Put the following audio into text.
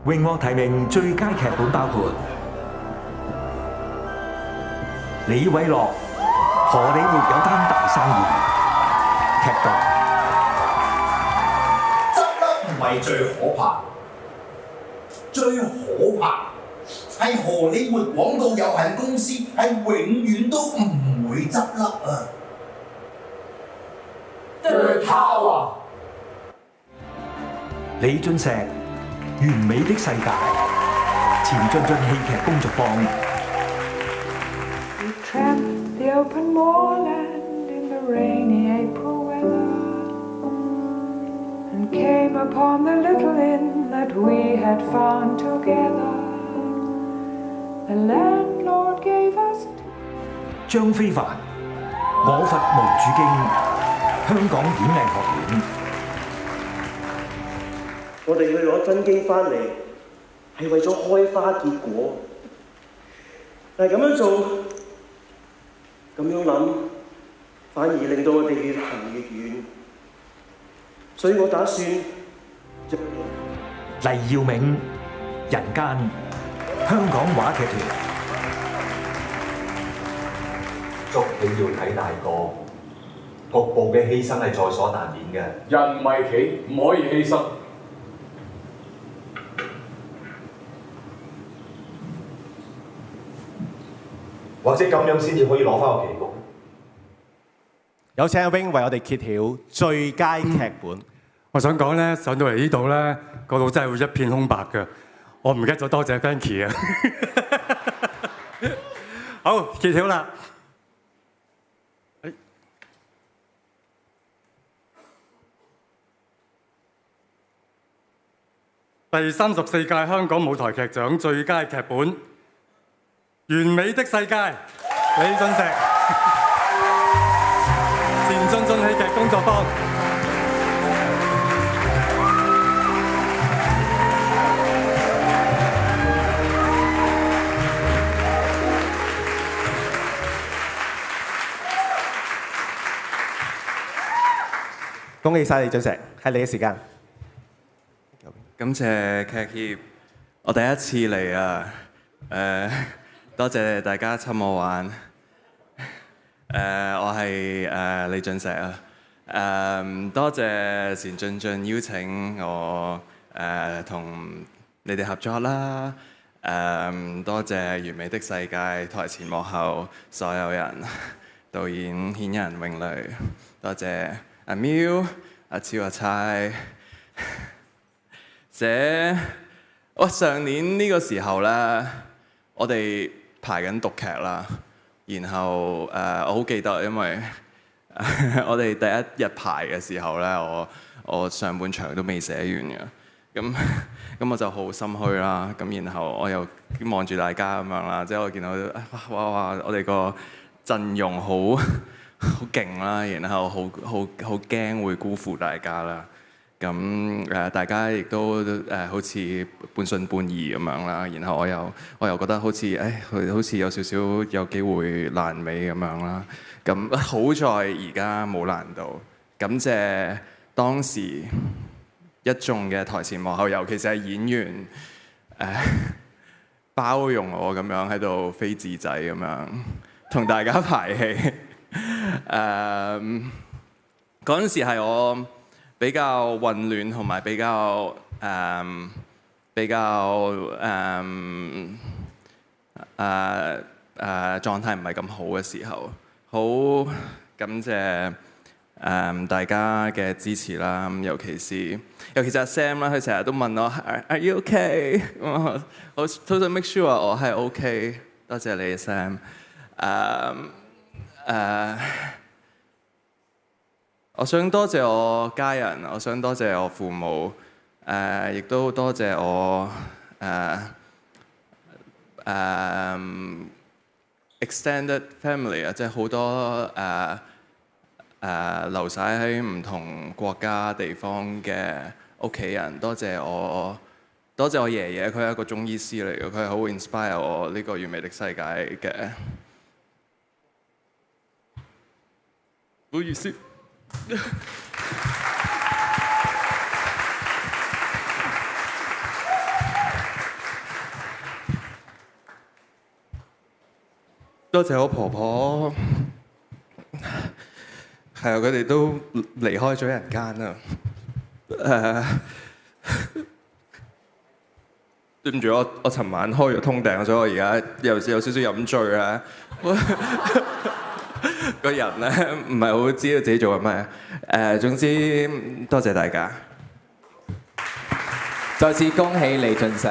榮獲提名最佳劇本包括李偉樂荷里活有單大生意，劇毒執笠唔係最可怕，最可怕係荷里活廣告有限公司係永遠都唔會執笠啊！The Tower，李俊石完美的世界，前進戲劇工作坊。We tramped the open moorland in the rainy April weather and came upon the little inn that we had found together. The landlord gave us 張非凡，我佛無主經，香港演藝學院。我哋去攞真機翻嚟，係為咗開花結果。但係咁樣做，咁樣諗，反而令到我哋越行越遠。所以我打算黎耀銘，人間，香港話劇團。捉棋要睇大個，局部嘅犧牲係在所難免嘅。人唔係棋，唔可以犧牲。或者咁樣先至可以攞翻個棋局。有請阿 Wing 為我哋揭曉最佳劇本。我想講咧，上到嚟呢度咧，個腦真係會一片空白嘅。我唔記得咗多謝 Fanky 啊！好，揭曉啦！第34屆香港舞台劇獎最佳劇本《完美的世界》，李俊石，前進戲劇工作坊。恭喜晒李俊石，係你嘅時間。感謝劇協，我第一次嚟啊！多謝大家侵我玩。我係李俊石啊。多謝前進邀請我同你哋合作啦。多謝完美的世界台前幕後所有人，導演顯人永雷，多謝阿 Miu、阿超、阿猜。上年呢個時候呢，我哋排緊讀劇啦，然後我好記得，因為我哋第一日排嘅時候呢，我上半場都未寫完嘅，咁我就好心虛啦，咁然後我又望住大家咁樣啦，即係我見到哇我哋個陣容好勁啦，然後好驚會辜負大家啦。咁大家亦都好似半信半疑咁樣啦，然後我又覺得好似有少少有機會爛尾咁樣啦。咁好在而家冇爛到，感謝當時一眾嘅台前幕後，尤其是係演員包容我咁樣喺度飛字仔咁樣同大家排戲。嗰陣時係我比較混亂同埋比較狀態唔係咁好嘅時候，好感謝大家嘅支持啦。尤其是阿 Sam 啦，佢成日都問我 Are you okay？ 我都想 make sure 我係 OK。多謝你 Sam。我想多謝我家人，我想多謝我父母，亦都多謝我extended family 啊，即係好多流晒喺唔同國家地方嘅屋企人。多謝我爺爺，佢係一個中醫師嚟嘅，佢係好 inspire 我呢個完美的世界嘅。唔好意思。多謝我婆婆，係啊，佢哋都離開咗人間啦。對唔住，我尋晚開咗通頂，所以我而家有少少飲醉啊。個人咧唔係好知道自己做緊咩。總之多謝大家。再次恭喜李俊石。